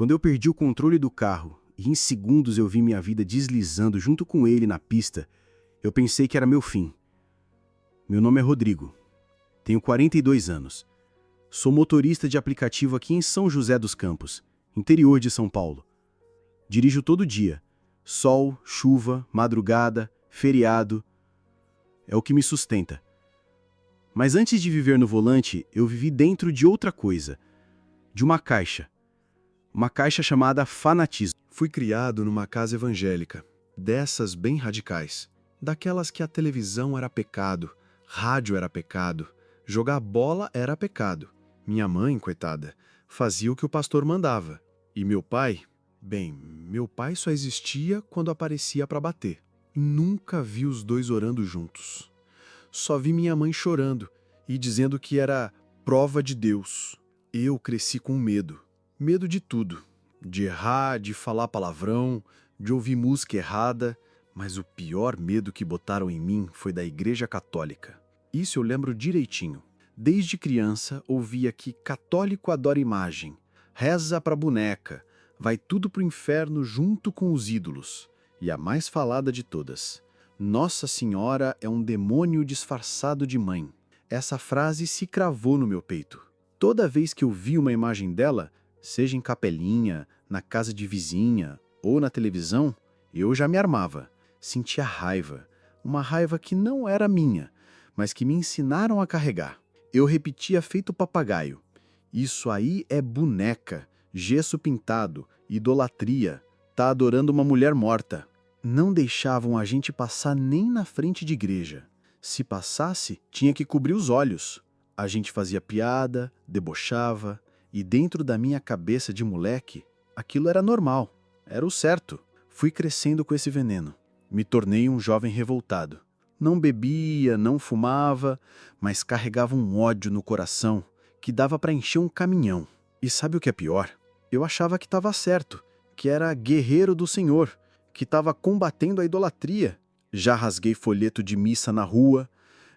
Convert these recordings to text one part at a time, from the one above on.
Quando eu perdi o controle do carro e em segundos eu vi minha vida deslizando junto com ele na pista, eu pensei que era meu fim. Meu nome é Rodrigo. Tenho 42 anos. Sou motorista de aplicativo aqui em São José dos Campos, interior de São Paulo. Dirijo todo dia. Sol, chuva, madrugada, feriado. É o que me sustenta. Mas antes de viver no volante, eu vivi dentro de outra coisa. De uma caixa. Uma caixa chamada fanatismo. Fui criado numa casa evangélica, dessas bem radicais. Daquelas que a televisão era pecado, rádio era pecado, jogar bola era pecado. Minha mãe, coitada, fazia o que o pastor mandava. E meu pai? Bem, meu pai só existia quando aparecia para bater. Nunca vi os dois orando juntos. Só vi minha mãe chorando e dizendo que era prova de Deus. Eu cresci com medo. Medo de tudo. De errar, de falar palavrão, de ouvir música errada. Mas o pior medo que botaram em mim foi da Igreja Católica. Isso eu lembro direitinho. Desde criança, ouvia que católico adora imagem, reza pra boneca, vai tudo pro inferno junto com os ídolos. E a mais falada de todas: Nossa Senhora é um demônio disfarçado de mãe. Essa frase se cravou no meu peito. Toda vez que eu vi uma imagem dela, seja em capelinha, na casa de vizinha ou na televisão, eu já me armava. Sentia raiva. Uma raiva que não era minha, mas que me ensinaram a carregar. Eu repetia feito papagaio. Isso aí é boneca, gesso pintado, idolatria. Tá adorando uma mulher morta. Não deixavam a gente passar nem na frente de igreja. Se passasse, tinha que cobrir os olhos. A gente fazia piada, debochava, e dentro da minha cabeça de moleque, aquilo era normal, era o certo. Fui crescendo com esse veneno. Me tornei um jovem revoltado. Não bebia, não fumava, mas carregava um ódio no coração que dava para encher um caminhão. E sabe o que é pior? Eu achava que estava certo, que era guerreiro do Senhor, que estava combatendo a idolatria. Já rasguei folheto de missa na rua,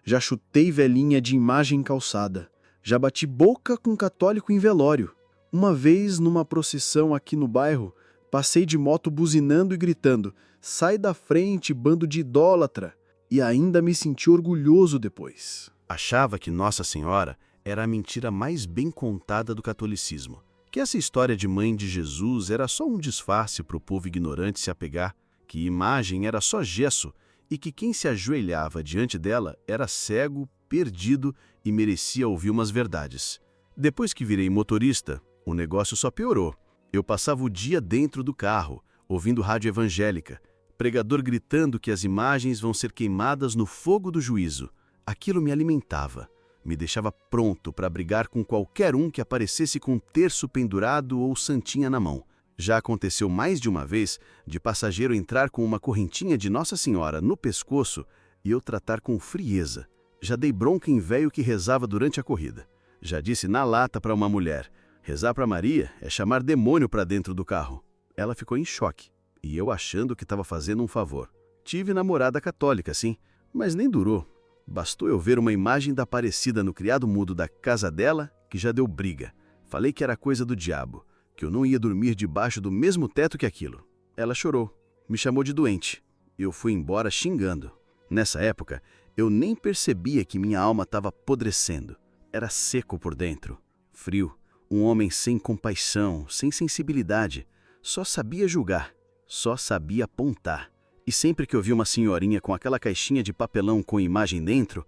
já chutei velhinha de imagem em calçada, já bati boca com católico em velório. Uma vez, numa procissão aqui no bairro, passei de moto buzinando e gritando: "Sai da frente, bando de idólatra!" E ainda me senti orgulhoso depois. Achava que Nossa Senhora era a mentira mais bem contada do catolicismo. Que essa história de mãe de Jesus era só um disfarce para o povo ignorante se apegar, que imagem era só gesso e que quem se ajoelhava diante dela era cego, perdido e merecia ouvir umas verdades. Depois que virei motorista, o negócio só piorou. Eu passava o dia dentro do carro, ouvindo rádio evangélica, pregador gritando que as imagens vão ser queimadas no fogo do juízo. Aquilo me alimentava, me deixava pronto para brigar com qualquer um que aparecesse com um terço pendurado ou santinha na mão. Já aconteceu mais de uma vez de passageiro entrar com uma correntinha de Nossa Senhora no pescoço e eu tratar com frieza. Já dei bronca em véio que rezava durante a corrida. Já disse na lata para uma mulher: rezar para Maria é chamar demônio para dentro do carro. Ela ficou em choque. E eu achando que estava fazendo um favor. Tive namorada católica, sim, mas nem durou. Bastou eu ver uma imagem da Aparecida no criado mudo da casa dela, que já deu briga. Falei que era coisa do diabo, que eu não ia dormir debaixo do mesmo teto que aquilo. Ela chorou, me chamou de doente. Eu fui embora xingando. Nessa época, eu nem percebia que minha alma estava apodrecendo. Era seco por dentro, frio, um homem sem compaixão, sem sensibilidade. Só sabia julgar. Só sabia apontar. E sempre que eu vi uma senhorinha com aquela caixinha de papelão com imagem dentro,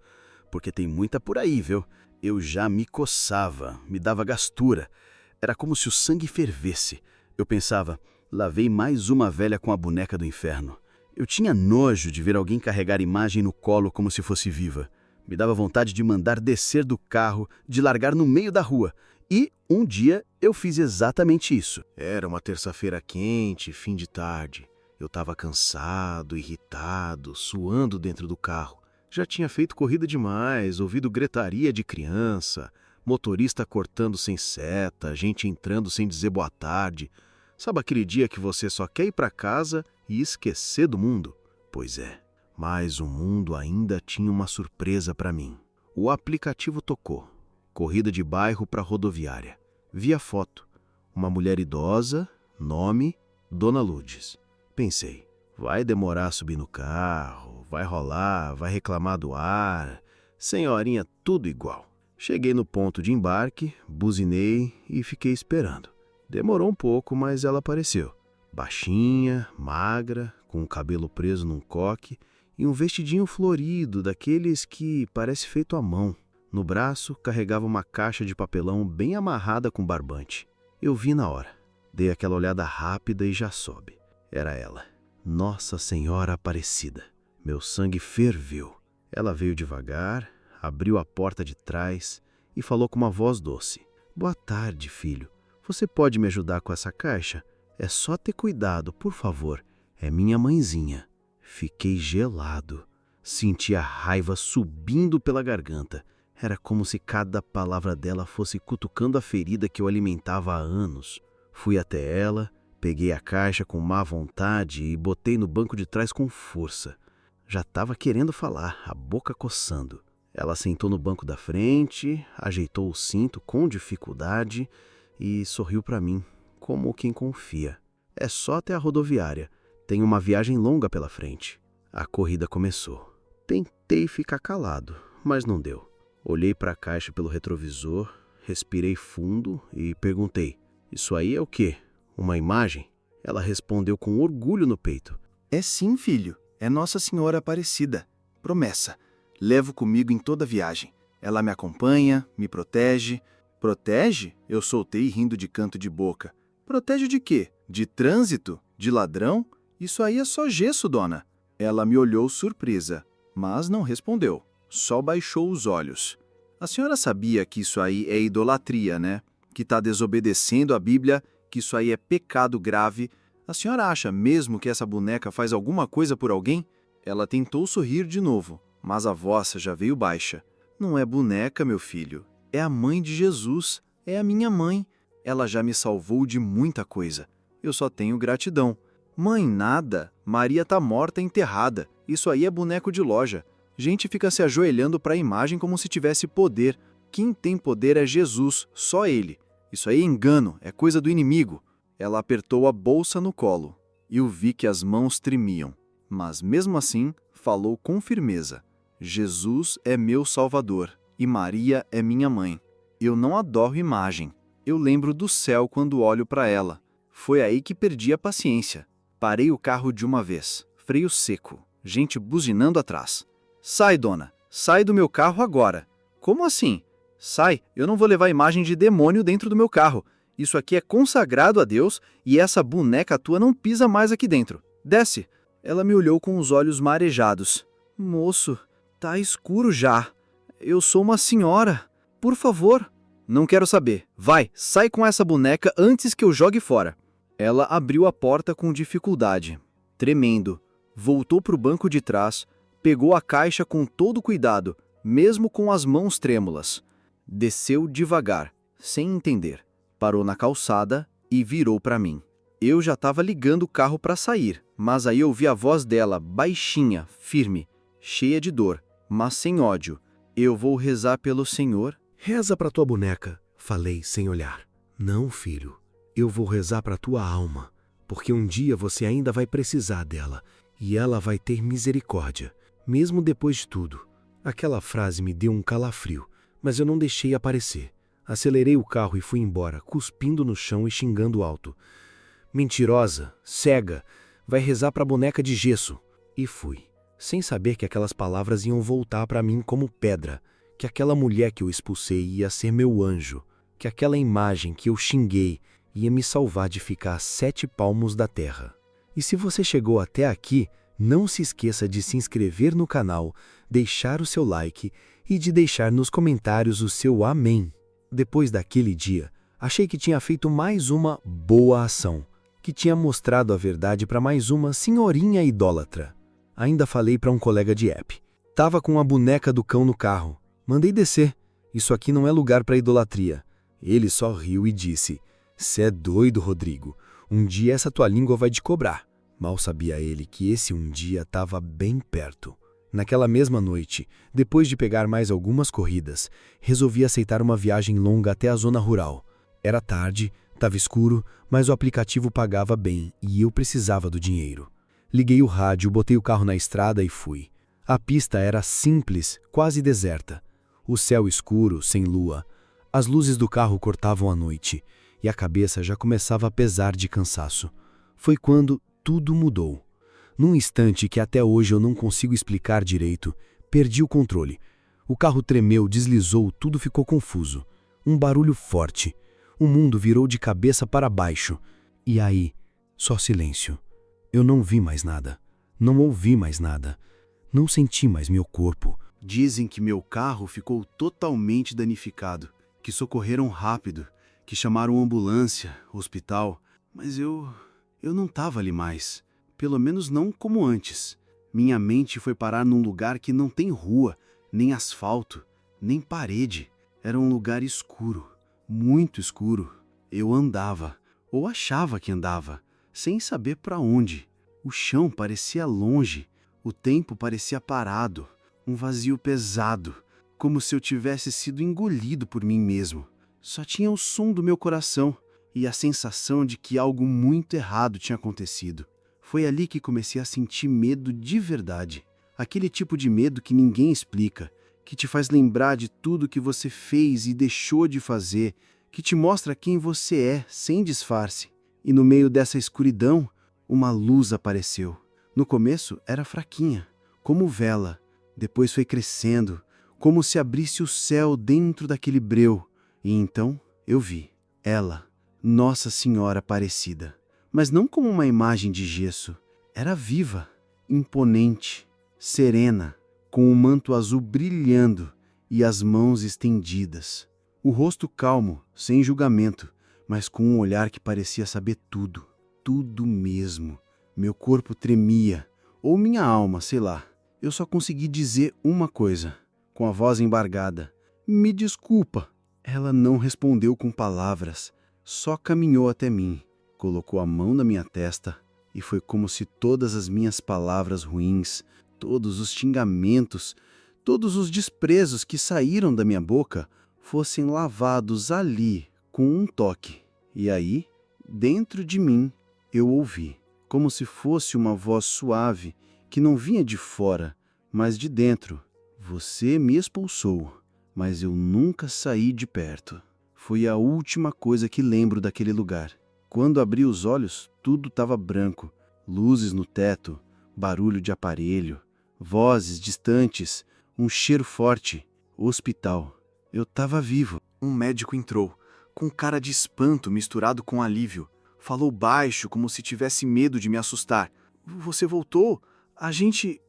porque tem muita por aí, viu? Eu já me coçava, me dava gastura. Era como se o sangue fervesse. Eu pensava: lá vem mais uma velha com a boneca do inferno. Eu tinha nojo de ver alguém carregar imagem no colo como se fosse viva. Me dava vontade de mandar descer do carro, de largar no meio da rua. E, um dia, eu fiz exatamente isso. Era uma terça-feira quente, fim de tarde. Eu estava cansado, irritado, suando dentro do carro. Já tinha feito corrida demais, ouvido gritaria de criança, motorista cortando sem seta, gente entrando sem dizer boa tarde. Sabe aquele dia que você só quer ir para casa e esquecer do mundo? Pois é, mas o mundo ainda tinha uma surpresa para mim. O aplicativo tocou. Corrida de bairro para rodoviária. Vi a foto. Uma mulher idosa, nome, Dona Lourdes. Pensei, vai demorar a subir no carro, vai rolar, vai reclamar do ar. Senhorinha, tudo igual. Cheguei no ponto de embarque, buzinei e fiquei esperando. Demorou um pouco, mas ela apareceu. Baixinha, magra, com o cabelo preso num coque e um vestidinho florido, daqueles que parece feito à mão. No braço, carregava uma caixa de papelão bem amarrada com barbante. Eu vi na hora. Dei aquela olhada rápida e já soube. Era ela. Nossa Senhora Aparecida. Meu sangue ferveu. Ela veio devagar, abriu a porta de trás e falou com uma voz doce. Boa tarde, filho. Você pode me ajudar com essa caixa? É só ter cuidado, por favor. É minha mãezinha. Fiquei gelado. Senti a raiva subindo pela garganta. Era como se cada palavra dela fosse cutucando a ferida que eu alimentava há anos. Fui até ela, peguei a caixa com má vontade e botei no banco de trás com força. Já estava querendo falar, a boca coçando. Ela sentou no banco da frente, ajeitou o cinto com dificuldade e sorriu para mim, como quem confia. É só até a rodoviária. Tem uma viagem longa pela frente. A corrida começou. Tentei ficar calado, mas não deu. Olhei para a caixa pelo retrovisor, respirei fundo e perguntei, isso aí é o quê? Uma imagem? Ela respondeu com orgulho no peito. É sim, filho. É Nossa Senhora Aparecida. Promessa. Levo comigo em toda a viagem. Ela me acompanha, me protege. Protege? Eu soltei rindo de canto de boca. Protege de quê? De trânsito? De ladrão? Isso aí é só gesso, dona. Ela me olhou surpresa, mas não respondeu. Só baixou os olhos. A senhora sabia que isso aí é idolatria, né? Que está desobedecendo a Bíblia, que isso aí é pecado grave. A senhora acha mesmo que essa boneca faz alguma coisa por alguém? Ela tentou sorrir de novo, mas a voz já veio baixa. Não é boneca, meu filho. É a mãe de Jesus. É a minha mãe. Ela já me salvou de muita coisa. Eu só tenho gratidão. Mãe, nada. Maria tá morta e enterrada. Isso aí é boneco de loja. Gente fica se ajoelhando para a imagem como se tivesse poder. Quem tem poder é Jesus, só Ele. Isso aí é engano, é coisa do inimigo. Ela apertou a bolsa no colo. Eu vi que as mãos tremiam. Mas mesmo assim, falou com firmeza. Jesus é meu Salvador e Maria é minha mãe. Eu não adoro imagem. Eu lembro do céu quando olho para ela. Foi aí que perdi a paciência. Parei o carro de uma vez. Freio seco. Gente buzinando atrás. Sai, dona. Sai do meu carro agora. Como assim? Sai, eu não vou levar imagem de demônio dentro do meu carro. Isso aqui é consagrado a Deus e essa boneca tua não pisa mais aqui dentro. Desce. Ela me olhou com os olhos marejados. Moço, tá escuro já. Eu sou uma senhora. Por favor. Não quero saber. Vai, sai com essa boneca antes que eu jogue fora. Ela abriu a porta com dificuldade. Tremendo. Voltou para o banco de trás, pegou a caixa com todo cuidado, mesmo com as mãos trêmulas. Desceu devagar, sem entender. Parou na calçada e virou para mim. Eu já estava ligando o carro para sair, mas aí ouvi a voz dela, baixinha, firme, cheia de dor, mas sem ódio. Eu vou rezar pelo Senhor. Reza para tua boneca, falei sem olhar. Não, filho, eu vou rezar para tua alma, porque um dia você ainda vai precisar dela e ela vai ter misericórdia, mesmo depois de tudo. Aquela frase me deu um calafrio, mas eu não deixei aparecer. Acelerei o carro e fui embora, cuspindo no chão e xingando alto. Mentirosa, cega, vai rezar para a boneca de gesso. E fui, sem saber que aquelas palavras iam voltar para mim como pedra, que aquela mulher que eu expulsei ia ser meu anjo, que aquela imagem que eu xinguei ia me salvar de ficar a 7 palmos da terra. E se você chegou até aqui, não se esqueça de se inscrever no canal, deixar o seu like e de deixar nos comentários o seu amém. Depois daquele dia, achei que tinha feito mais uma boa ação, que tinha mostrado a verdade para mais uma senhorinha idólatra. Ainda falei para um colega de app. Tava com a boneca do cão no carro. Mandei descer. Isso aqui não é lugar para idolatria. Ele só riu e disse: "Cê é doido, Rodrigo. Um dia essa tua língua vai te cobrar." Mal sabia ele que esse um dia estava bem perto. Naquela mesma noite, depois de pegar mais algumas corridas, resolvi aceitar uma viagem longa até a zona rural. Era tarde, Tava escuro, mas o aplicativo pagava bem e eu precisava do dinheiro. Liguei o rádio, botei o carro na estrada e fui. A pista era simples, quase deserta. O céu escuro, sem lua. As luzes do carro cortavam a noite e a cabeça já começava a pesar de cansaço. Foi quando tudo mudou. Num instante que até hoje eu não consigo explicar direito, perdi o controle. O carro tremeu, deslizou, tudo ficou confuso. Um barulho forte. O mundo virou de cabeça para baixo. E aí, só silêncio. Eu não vi mais nada. Não ouvi mais nada. Não senti mais meu corpo. Dizem que meu carro ficou totalmente danificado, que socorreram rápido, que chamaram ambulância, hospital, mas eu não estava ali mais. Pelo menos não como antes. Minha mente foi parar num lugar que não tem rua, nem asfalto, nem parede. Era um lugar escuro, muito escuro. Eu andava, ou achava que andava, sem saber para onde. O chão parecia longe, o tempo parecia parado, um vazio pesado, como se eu tivesse sido engolido por mim mesmo. Só tinha o som do meu coração e a sensação de que algo muito errado tinha acontecido. Foi ali que comecei a sentir medo de verdade. Aquele tipo de medo que ninguém explica, que te faz lembrar de tudo que você fez e deixou de fazer, que te mostra quem você é, sem disfarce. E no meio dessa escuridão, uma luz apareceu. No começo era fraquinha, como vela. Depois foi crescendo, como se abrisse o céu dentro daquele breu. E então eu vi ela, Nossa Senhora Aparecida. Mas não como uma imagem de gesso. Era viva, imponente, serena, com o manto azul brilhando e as mãos estendidas. O rosto calmo, sem julgamento, mas com um olhar que parecia saber tudo, tudo mesmo. Meu corpo tremia, ou minha alma, sei lá. Eu só consegui dizer uma coisa, com a voz embargada: "Me desculpa." Ela não respondeu com palavras, só caminhou até mim. Colocou a mão na minha testa e foi como se todas as minhas palavras ruins, todos os xingamentos, todos os desprezos que saíram da minha boca fossem lavados ali com um toque. E aí, dentro de mim, eu ouvi, como se fosse uma voz suave que não vinha de fora, mas de dentro: "Você me expulsou, mas eu nunca saí de perto." Foi a última coisa que lembro daquele lugar. Quando abri os olhos, tudo estava branco. Luzes no teto, barulho de aparelho, vozes distantes, um cheiro forte. Hospital. Eu estava vivo. Um médico entrou, com cara de espanto misturado com alívio. Falou baixo, como se tivesse medo de me assustar. "Você voltou? A gente,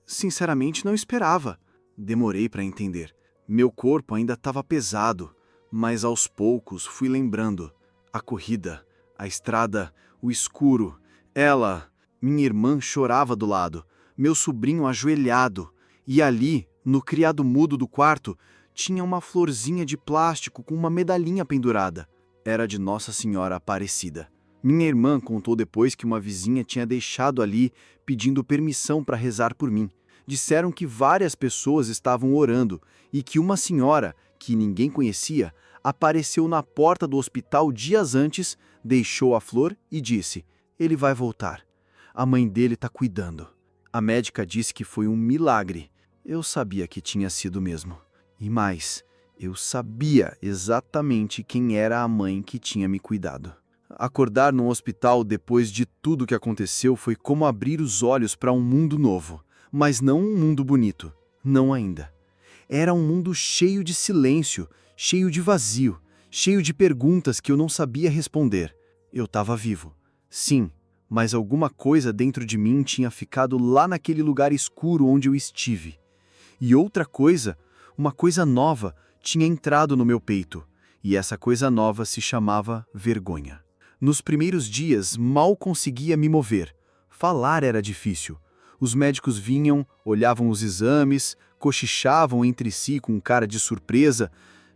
sinceramente, não esperava." Demorei para entender. Meu corpo ainda estava pesado, mas aos poucos fui lembrando. A corrida, a estrada, o escuro. Ela, minha irmã, chorava do lado, meu sobrinho ajoelhado. E ali, no criado mudo do quarto, tinha uma florzinha de plástico com uma medalhinha pendurada. Era de Nossa Senhora Aparecida. Minha irmã contou depois que uma vizinha tinha deixado ali pedindo permissão para rezar por mim. Disseram que várias pessoas estavam orando e que uma senhora, que ninguém conhecia, apareceu na porta do hospital dias antes, deixou a flor e disse: "Ele vai voltar. A mãe dele está cuidando." A médica disse que foi um milagre. Eu sabia que tinha sido mesmo. E mais, eu sabia exatamente quem era a mãe que tinha me cuidado. Acordar num hospital depois de tudo que aconteceu foi como abrir os olhos para um mundo novo. Mas não um mundo bonito. Não ainda. Era um mundo cheio de silêncio, cheio de vazio, cheio de perguntas que eu não sabia responder. Eu estava vivo. Sim, mas alguma coisa dentro de mim tinha ficado lá naquele lugar escuro onde eu estive. E outra coisa, uma coisa nova, tinha entrado no meu peito. E essa coisa nova se chamava vergonha. Nos primeiros dias, mal conseguia me mover. Falar era difícil. Os médicos vinham, olhavam os exames, cochichavam entre si com cara de surpresa.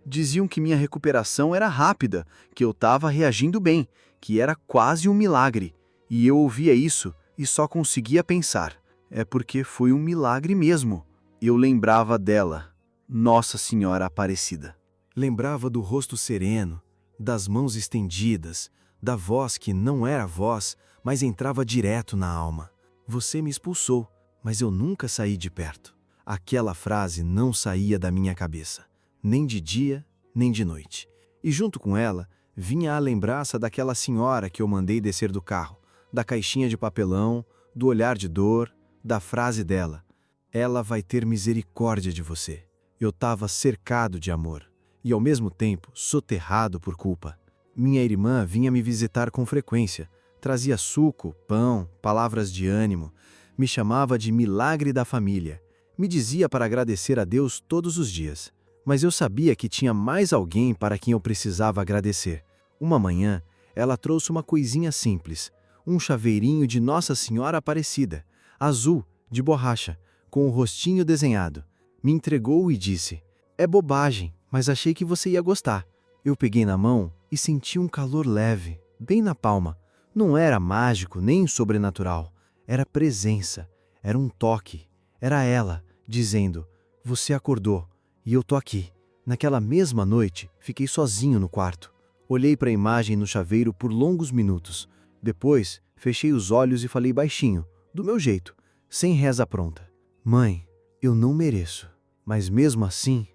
Diziam que minha recuperação era rápida, que eu estava reagindo bem, que era quase um milagre. E eu ouvia isso e só conseguia pensar: é porque foi um milagre mesmo. Eu lembrava dela, Nossa Senhora Aparecida. Lembrava do rosto sereno, das mãos estendidas, da voz que não era voz, mas entrava direto na alma. Você me expulsou, mas eu nunca saí de perto. Aquela frase não saía da minha cabeça, nem de dia, nem de noite. E junto com ela, vinha a lembrança daquela senhora que eu mandei descer do carro, da caixinha de papelão, do olhar de dor, da frase dela: ela vai ter misericórdia de você. Eu estava cercado de amor e, ao mesmo tempo, soterrado por culpa. Minha irmã vinha me visitar com frequência, trazia suco, pão, palavras de ânimo, me chamava de milagre da família, me dizia para agradecer a Deus todos os dias. Mas eu sabia que tinha mais alguém para quem eu precisava agradecer. Uma manhã, ela trouxe uma coisinha simples, um chaveirinho de Nossa Senhora Aparecida, azul, de borracha, com o rostinho desenhado. Me entregou e disse: é bobagem, mas achei que você ia gostar. Eu peguei na mão e senti um calor leve, bem na palma. Não era mágico nem sobrenatural. Era presença, era um toque. Era ela, dizendo: você acordou, e eu tô aqui. Naquela mesma noite, fiquei sozinho no quarto. Olhei para a imagem no chaveiro por longos minutos. Depois, fechei os olhos e falei baixinho, do meu jeito, sem reza pronta: mãe, eu não mereço, mas mesmo assim,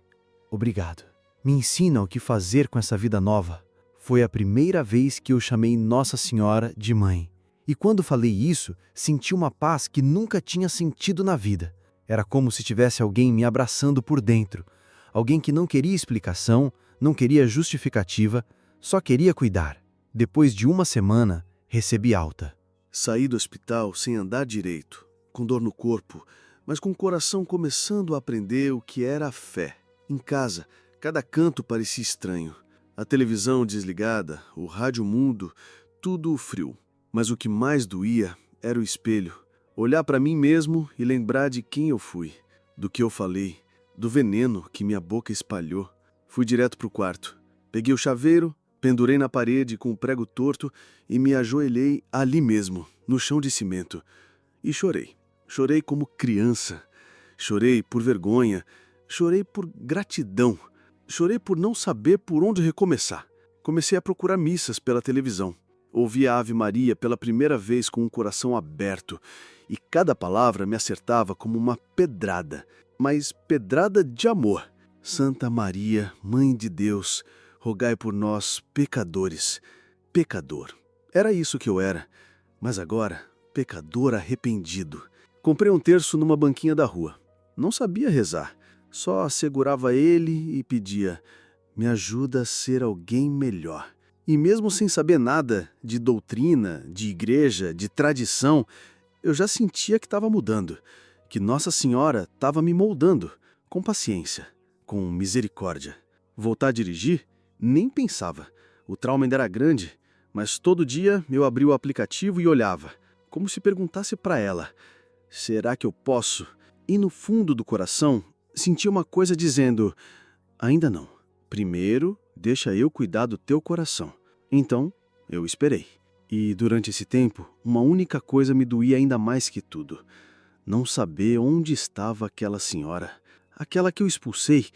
obrigado. Me ensina o que fazer com essa vida nova. Foi a primeira vez que eu chamei Nossa Senhora de mãe. E quando falei isso, senti uma paz que nunca tinha sentido na vida. Era como se tivesse alguém me abraçando por dentro. Alguém que não queria explicação, não queria justificativa, só queria cuidar. Depois de uma semana, recebi alta. Saí do hospital sem andar direito, com dor no corpo, mas com o coração começando a aprender o que era a fé. Em casa, cada canto parecia estranho. A televisão desligada, o rádio mudo, tudo frio. Mas o que mais doía era o espelho. Olhar para mim mesmo e lembrar de quem eu fui, do que eu falei, do veneno que minha boca espalhou. Fui direto para o quarto. Peguei o chaveiro, pendurei na parede com o prego torto e me ajoelhei ali mesmo, no chão de cimento. E chorei. Chorei como criança. Chorei por vergonha. Chorei por gratidão. Chorei por não saber por onde recomeçar. Comecei a procurar missas pela televisão. Ouvi a Ave Maria pela primeira vez com o coração aberto, e cada palavra me acertava como uma pedrada, mas pedrada de amor. Santa Maria, Mãe de Deus, rogai por nós, pecadores. Pecador. Era isso que eu era, mas agora, pecador arrependido. Comprei um terço numa banquinha da rua. Não sabia rezar, só segurava ele e pedia: me ajuda a ser alguém melhor. E mesmo sem saber nada de doutrina, de igreja, de tradição, eu já sentia que estava mudando, que Nossa Senhora estava me moldando, com paciência, com misericórdia. Voltar a dirigir? Nem pensava. O trauma ainda era grande, mas todo dia eu abria o aplicativo e olhava, como se perguntasse para ela: será que eu posso? E no fundo do coração, sentia uma coisa dizendo: ainda não. Primeiro, deixa eu cuidar do teu coração. Então, eu esperei. E durante esse tempo, uma única coisa me doía ainda mais que tudo: não saber onde estava aquela senhora. Aquela que eu expulsei,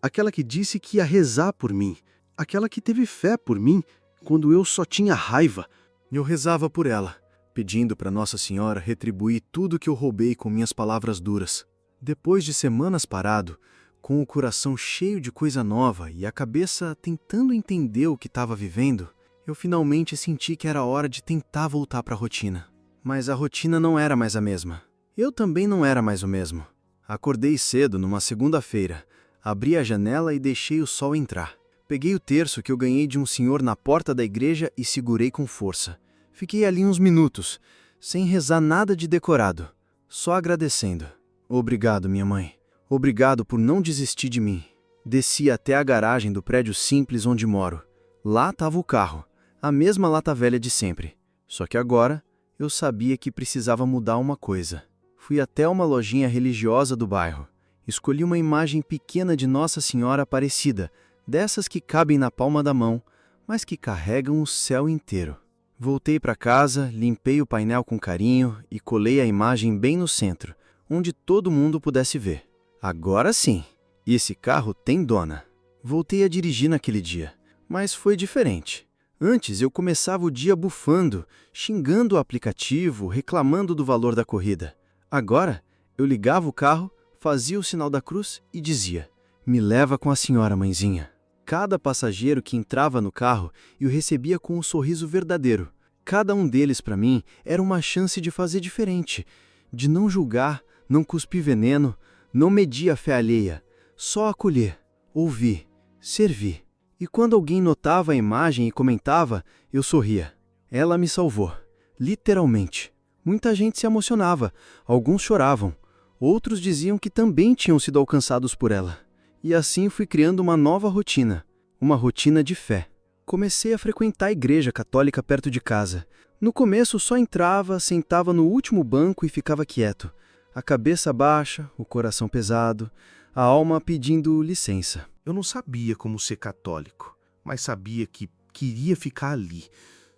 aquela que disse que ia rezar por mim, aquela que teve fé por mim quando eu só tinha raiva. Eu rezava por ela, pedindo para Nossa Senhora retribuir tudo que eu roubei com minhas palavras duras. Depois de semanas parado, com o coração cheio de coisa nova e a cabeça tentando entender o que estava vivendo, eu finalmente senti que era hora de tentar voltar para a rotina. Mas a rotina não era mais a mesma. Eu também não era mais o mesmo. Acordei cedo numa segunda-feira, abri a janela e deixei o sol entrar. Peguei o terço que eu ganhei de um senhor na porta da igreja e segurei com força. Fiquei ali uns minutos, sem rezar nada de decorado, só agradecendo. Obrigado, minha mãe. Obrigado por não desistir de mim. Desci até a garagem do prédio simples onde moro. Lá estava o carro, a mesma lata velha de sempre. Só que agora eu sabia que precisava mudar uma coisa. Fui até uma lojinha religiosa do bairro. Escolhi uma imagem pequena de Nossa Senhora Aparecida, dessas que cabem na palma da mão, mas que carregam o céu inteiro. Voltei para casa, limpei o painel com carinho e colei a imagem bem no centro, onde todo mundo pudesse ver. Agora sim, esse carro tem dona. Voltei a dirigir naquele dia, Mas foi diferente. Antes eu começava o dia bufando, xingando o aplicativo, reclamando do valor da corrida. Agora, eu ligava o carro, fazia o sinal da cruz e dizia: "Me leva com a senhora, mãezinha." Cada passageiro que entrava no carro eu recebia com um sorriso verdadeiro. Cada um deles, para mim, era uma chance de fazer diferente, de não julgar, não cuspir veneno, não medir a fé alheia, só acolher, ouvir, servir. E quando alguém notava a imagem e comentava, eu sorria. Ela me salvou, literalmente. Muita gente se emocionava, alguns choravam, outros diziam que também tinham sido alcançados por ela. E assim fui criando uma nova rotina, uma rotina de fé. Comecei a frequentar a igreja católica perto de casa. No começo só entrava, sentava no último banco e ficava quieto. A cabeça baixa, o coração pesado, a alma pedindo licença. Eu não sabia como ser católico, mas sabia que queria ficar ali.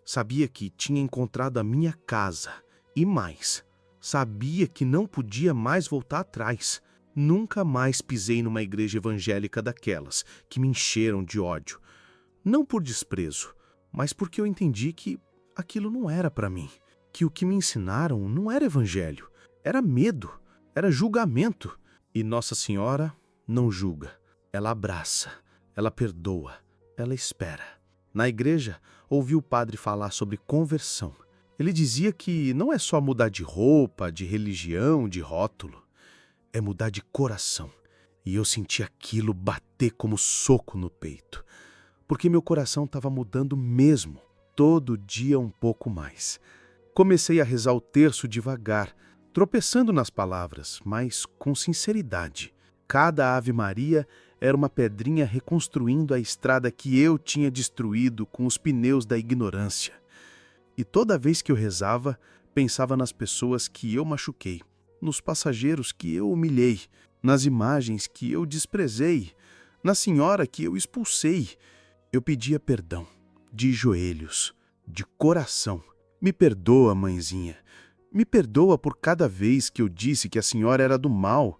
Sabia que tinha encontrado a minha casa. E mais, sabia que não podia mais voltar atrás. Nunca mais pisei numa igreja evangélica daquelas que me encheram de ódio. Não por desprezo, mas porque eu entendi que aquilo não era para mim. Que o que me ensinaram não era evangelho, era medo, era julgamento. E Nossa Senhora não julga. Ela abraça, ela perdoa, ela espera. Na igreja, ouvi o padre falar sobre conversão. Ele dizia que não é só mudar de roupa, de religião, de rótulo. É mudar de coração. E eu senti aquilo bater como soco no peito. Porque meu coração estava mudando mesmo, todo dia um pouco mais. Comecei a rezar o terço devagar, tropeçando nas palavras, mas com sinceridade. Cada Ave Maria era uma pedrinha reconstruindo a estrada que eu tinha destruído com os pneus da ignorância. E toda vez que eu rezava, pensava nas pessoas que eu machuquei, nos passageiros que eu humilhei, nas imagens que eu desprezei, na senhora que eu expulsei. Eu pedia perdão, de joelhos, de coração. Me perdoa, mãezinha. Me perdoa por cada vez que eu disse que a senhora era do mal.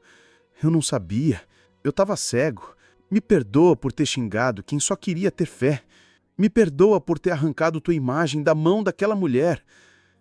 Eu não sabia. Eu estava cego. Me perdoa por ter xingado quem só queria ter fé. Me perdoa por ter arrancado tua imagem da mão daquela mulher.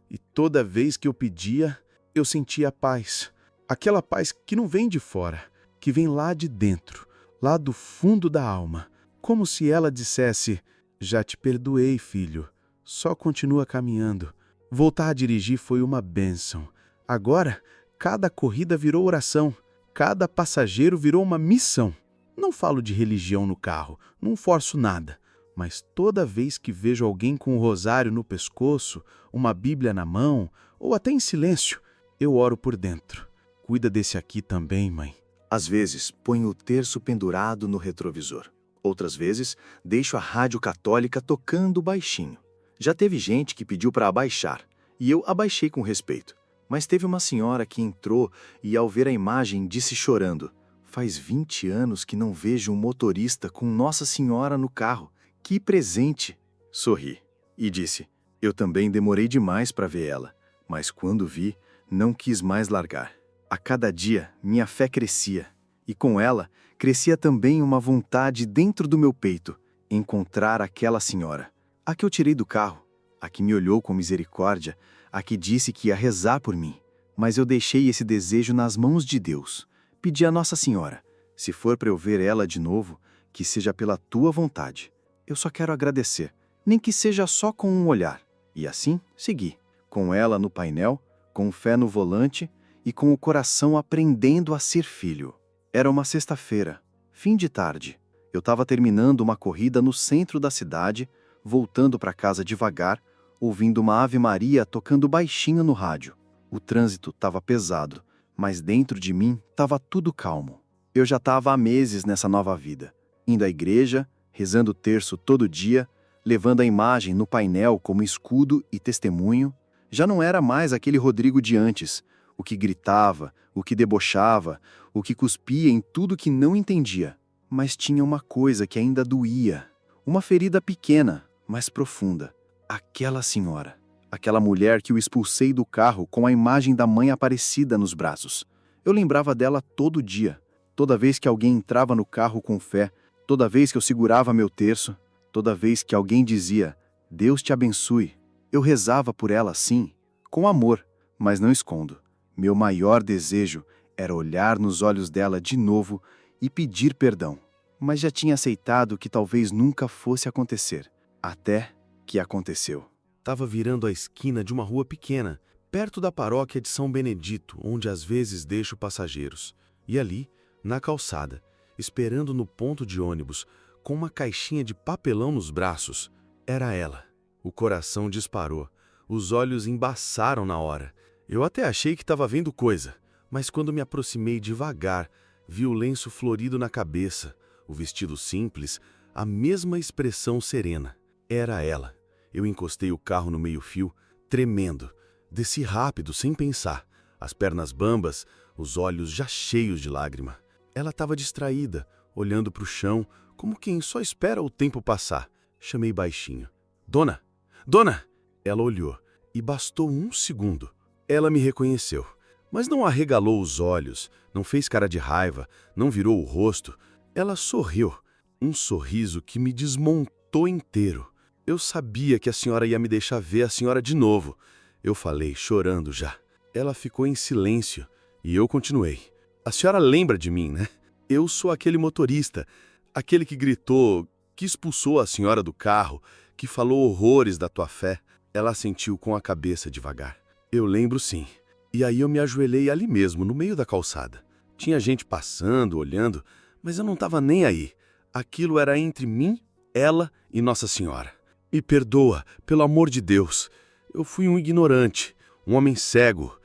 E toda vez que eu pedia, eu sentia paz. Aquela paz que não vem de fora, que vem lá de dentro, lá do fundo da alma. Como se ela dissesse: "Já te perdoei, filho. Só continua caminhando." Voltar a dirigir foi uma bênção. Agora, cada corrida virou oração. Cada passageiro virou uma missão. Não falo de religião no carro, não forço nada. Mas toda vez que vejo alguém com um rosário no pescoço, uma Bíblia na mão, ou até em silêncio, eu oro por dentro. Cuida desse aqui também, mãe. Às vezes, ponho o terço pendurado no retrovisor. Outras vezes, deixo a rádio católica tocando baixinho. Já teve gente que pediu para abaixar, e eu abaixei com respeito. Mas teve uma senhora que entrou e, ao ver a imagem, disse chorando: "Faz 20 anos que não vejo um motorista com Nossa Senhora no carro. Que presente!" Sorri e disse: "Eu também demorei demais para ver ela, mas quando vi, não quis mais largar." A cada dia, minha fé crescia, e com ela, crescia também uma vontade dentro do meu peito: encontrar aquela senhora, a que eu tirei do carro, a que me olhou com misericórdia, a que disse que ia rezar por mim. Mas eu deixei esse desejo nas mãos de Deus. Pedi a Nossa Senhora: "Se for para eu ver ela de novo, que seja pela tua vontade. Eu só quero agradecer, nem que seja só com um olhar." E assim segui, com ela no painel, com fé no volante e com o coração aprendendo a ser filho. Era uma sexta-feira, fim de tarde. Eu estava terminando uma corrida no centro da cidade, voltando para casa devagar, ouvindo uma Ave Maria tocando baixinho no rádio. O trânsito estava pesado, mas dentro de mim estava tudo calmo. Eu já estava há meses nessa nova vida, indo à igreja, rezando o terço todo dia, levando a imagem no painel como escudo e testemunho. Já não era mais aquele Rodrigo de antes, o que gritava, o que debochava, o que cuspia em tudo que não entendia. Mas tinha uma coisa que ainda doía, uma ferida pequena, mas profunda. Aquela senhora, aquela mulher que eu expulsei do carro com a imagem da mãe Aparecida nos braços. Eu lembrava dela todo dia, toda vez que alguém entrava no carro com fé, toda vez que eu segurava meu terço. Toda vez que alguém dizia, Deus te abençoe, eu rezava por ela sim, com amor, mas não escondo. Meu maior desejo era olhar nos olhos dela de novo e pedir perdão. Mas já tinha aceitado que talvez nunca fosse acontecer. Até que aconteceu. Estava virando a esquina de uma rua pequena, perto da paróquia de São Benedito, onde às vezes deixo passageiros. E ali, na calçada, esperando no ponto de ônibus, com uma caixinha de papelão nos braços, era ela. O coração disparou, os olhos embaçaram na hora. Eu até achei que estava vendo coisa, mas quando me aproximei devagar, vi o lenço florido na cabeça, o vestido simples, a mesma expressão serena. Era ela. Eu encostei o carro no meio-fio, tremendo. Desci rápido, sem pensar, as pernas bambas, os olhos já cheios de lágrima. Ela estava distraída, olhando para o chão, como quem só espera o tempo passar. Chamei baixinho. Dona! Dona! Ela olhou, e bastou um segundo. Ela me reconheceu, mas não arregalou os olhos, não fez cara de raiva, não virou o rosto. Ela sorriu, um sorriso que me desmontou inteiro. Eu sabia que a senhora ia me deixar ver a senhora de novo. Eu falei, chorando já. Ela ficou em silêncio, e eu continuei. A senhora lembra de mim, né? Eu sou aquele motorista, aquele que gritou, que expulsou a senhora do carro, que falou horrores da tua fé. Ela assentiu com a cabeça devagar. Eu lembro sim. E aí eu me ajoelhei ali mesmo, no meio da calçada. Tinha gente passando, olhando, mas eu não estava nem aí. Aquilo era entre mim, ela e Nossa Senhora. Me perdoa, pelo amor de Deus. Eu fui um ignorante, um homem cego.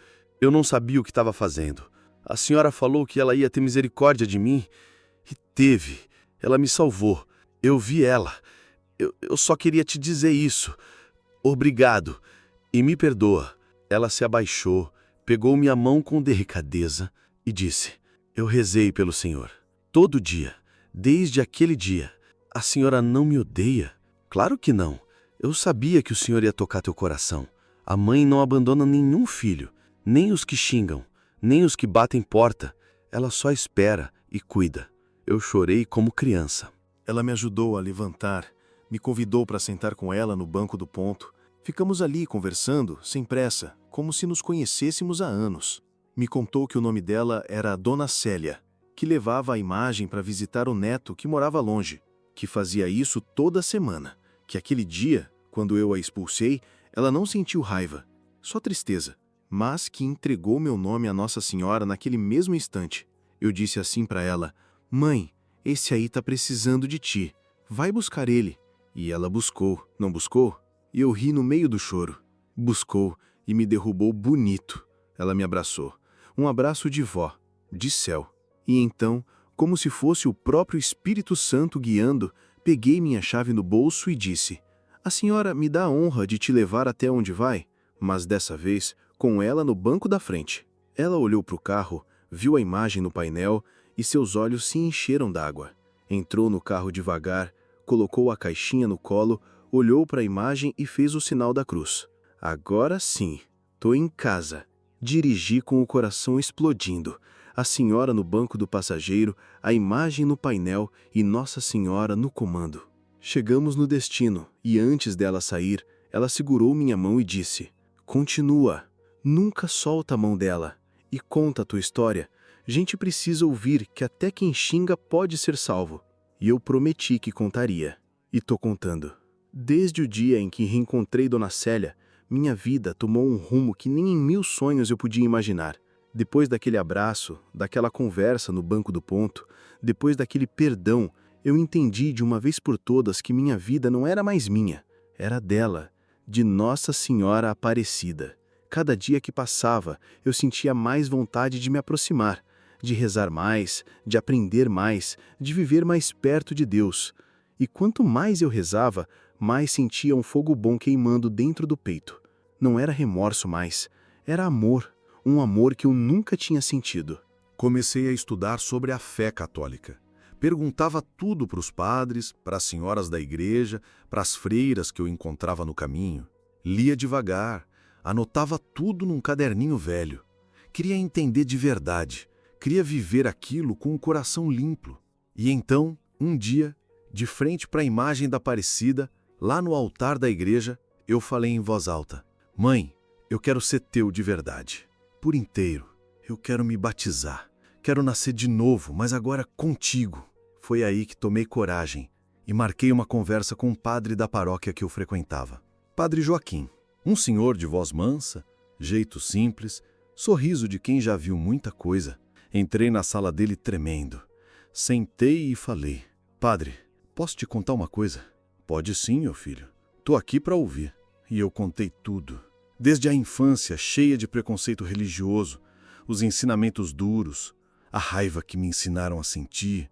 Eu não sabia o que estava fazendo. A senhora falou que ela ia ter misericórdia de mim. E teve. Ela me salvou. Eu vi ela. Eu só queria te dizer isso. Obrigado. E me perdoa. Ela se abaixou, pegou minha mão com delicadeza e disse, eu rezei pelo Senhor. Todo dia, desde aquele dia. A senhora não me odeia? Claro que não. Eu sabia que o Senhor ia tocar teu coração. A mãe não abandona nenhum filho, nem os que xingam, nem os que batem porta. Ela só espera e cuida. Eu chorei como criança. Ela me ajudou a levantar, me convidou para sentar com ela no banco do ponto. Ficamos ali conversando, sem pressa, como se nos conhecêssemos há anos. Me contou que o nome dela era Dona Célia, que levava a imagem para visitar o neto que morava longe, que fazia isso toda semana, que aquele dia, quando eu a expulsei, ela não sentiu raiva, só tristeza, mas que entregou meu nome a Nossa Senhora naquele mesmo instante. Eu disse assim para ela, mãe, esse aí tá precisando de ti, vai buscar ele. E ela buscou, não buscou? E eu ri no meio do choro. Buscou e me derrubou bonito. Ela me abraçou. Um abraço de vó, de céu. E então, como se fosse o próprio Espírito Santo guiando, peguei minha chave no bolso e disse, a senhora me dá a honra de te levar até onde vai? Mas dessa vez, com ela no banco da frente. Ela olhou para o carro, viu a imagem no painel e seus olhos se encheram d'água. Entrou no carro devagar, colocou a caixinha no colo, olhou para a imagem e fez o sinal da cruz. Agora sim, tô em casa. Dirigi com o coração explodindo. A senhora no banco do passageiro, a imagem no painel e Nossa Senhora no comando. Chegamos no destino e antes dela sair, ela segurou minha mão e disse, continua, nunca solta a mão dela e conta a tua história. Gente precisa ouvir que até quem xinga pode ser salvo. E eu prometi que contaria. E tô contando. Desde o dia em que reencontrei Dona Célia, minha vida tomou um rumo que nem em 1000 sonhos eu podia imaginar. Depois daquele abraço, daquela conversa no banco do ponto, depois daquele perdão, eu entendi de uma vez por todas que minha vida não era mais minha, era dela, de Nossa Senhora Aparecida. Cada dia que passava, eu sentia mais vontade de me aproximar, de rezar mais, de aprender mais, de viver mais perto de Deus. E quanto mais eu rezava, mais sentia um fogo bom queimando dentro do peito. Não era remorso mais, era amor, um amor que eu nunca tinha sentido. Comecei a estudar sobre a fé católica. Perguntava tudo para os padres, para as senhoras da igreja, para as freiras que eu encontrava no caminho. Lia devagar, anotava tudo num caderninho velho. Queria entender de verdade, queria viver aquilo com o coração limpo. E então, um dia, De frente para a imagem da Aparecida, lá no altar da igreja, eu falei em voz alta: Mãe, eu quero ser teu de verdade, por inteiro. Eu quero me batizar. Quero nascer de novo, mas agora contigo. Foi aí que tomei coragem e marquei uma conversa com um padre da paróquia que eu frequentava. Padre Joaquim, um senhor de voz mansa, jeito simples, sorriso de quem já viu muita coisa. Entrei na sala dele tremendo. Sentei e falei: Padre, posso te contar uma coisa? Pode sim, meu filho. Tô aqui para ouvir. E eu contei tudo. Desde a infância, cheia de preconceito religioso, os ensinamentos duros, a raiva que me ensinaram a sentir,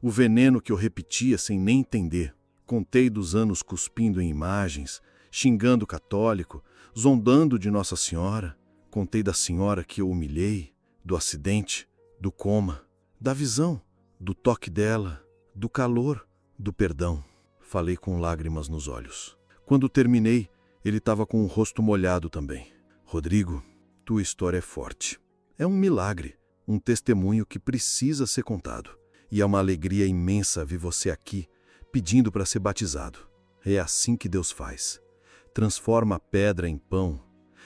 o veneno que eu repetia sem nem entender. Contei dos anos cuspindo em imagens, xingando o católico, zombando de Nossa Senhora. Contei da senhora que eu humilhei, do acidente, do coma, da visão, do toque dela, do calor, do perdão. Falei com lágrimas nos olhos. Quando terminei, ele estava com o rosto molhado também. Rodrigo, tua história é forte. É um milagre, um testemunho que precisa ser contado. E é uma alegria imensa ver você aqui, pedindo para ser batizado. É assim que Deus faz. Transforma a pedra em pão,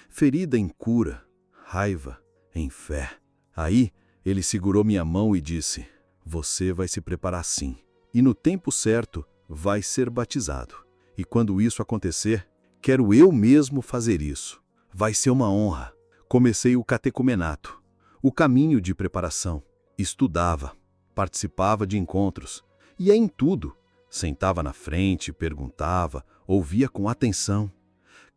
ferida em cura, raiva em fé. Aí, ele segurou minha mão e disse: Você vai se preparar sim. E no tempo certo, vai ser batizado. E quando isso acontecer, quero eu mesmo fazer isso. Vai ser uma honra. Comecei o catecumenato, o caminho de preparação. Estudava, participava de encontros. Ia em tudo. Sentava na frente, perguntava, ouvia com atenção.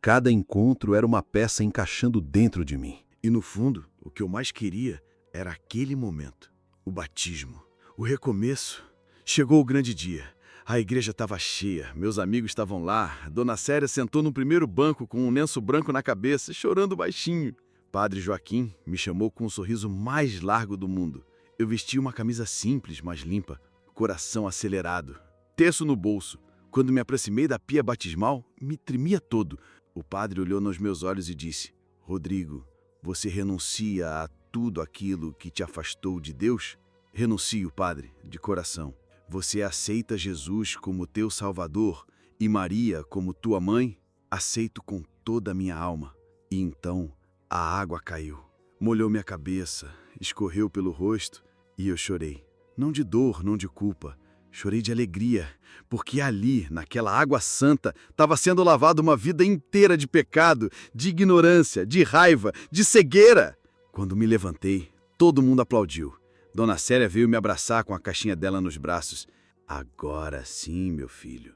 Cada encontro era uma peça encaixando dentro de mim. E no fundo, o que eu mais queria era aquele momento. O batismo, o recomeço. Chegou o grande dia. A igreja estava cheia, meus amigos estavam lá. Dona Célia sentou no primeiro banco com um lenço branco na cabeça, chorando baixinho. Padre Joaquim me chamou com o sorriso mais largo do mundo. Eu vestia uma camisa simples, mas limpa, coração acelerado, terço no bolso. Quando me aproximei da pia batismal, me tremia todo. O padre olhou nos meus olhos e disse: Rodrigo, você renuncia a tudo aquilo que te afastou de Deus? Renuncio, padre, de coração. Você aceita Jesus como teu Salvador e Maria como tua mãe? Aceito com toda a minha alma. E então a água caiu, molhou minha cabeça, escorreu pelo rosto e eu chorei. Não de dor, não de culpa. Chorei de alegria, porque ali, naquela água santa, estava sendo lavada uma vida inteira de pecado, de ignorância, de raiva, de cegueira. Quando me levantei, todo mundo aplaudiu. Dona Célia veio me abraçar com a caixinha dela nos braços. Agora sim, meu filho.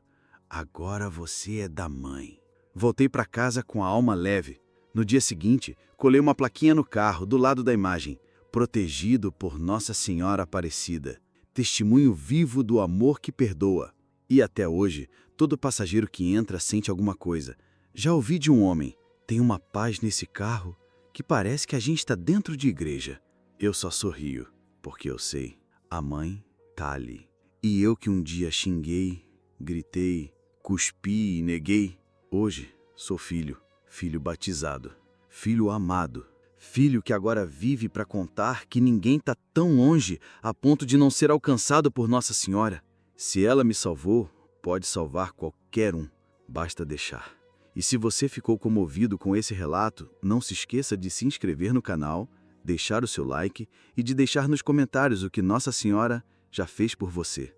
Agora você é da mãe. Voltei para casa com a alma leve. No dia seguinte, colei uma plaquinha no carro, do lado da imagem. Protegido por Nossa Senhora Aparecida. Testemunho vivo do amor que perdoa. E até hoje, todo passageiro que entra sente alguma coisa. Já ouvi de um homem: tem uma paz nesse carro que parece que a gente está dentro de igreja. Eu só sorrio, porque eu sei, a mãe tá ali. E eu que um dia xinguei, gritei, cuspi e neguei, hoje sou filho, filho batizado, filho amado. Filho que agora vive para contar que ninguém está tão longe a ponto de não ser alcançado por Nossa Senhora. Se ela me salvou, pode salvar qualquer um, basta deixar. E se você ficou comovido com esse relato, não se esqueça de se inscrever no canal, deixar o seu like e de deixar nos comentários o que Nossa Senhora já fez por você.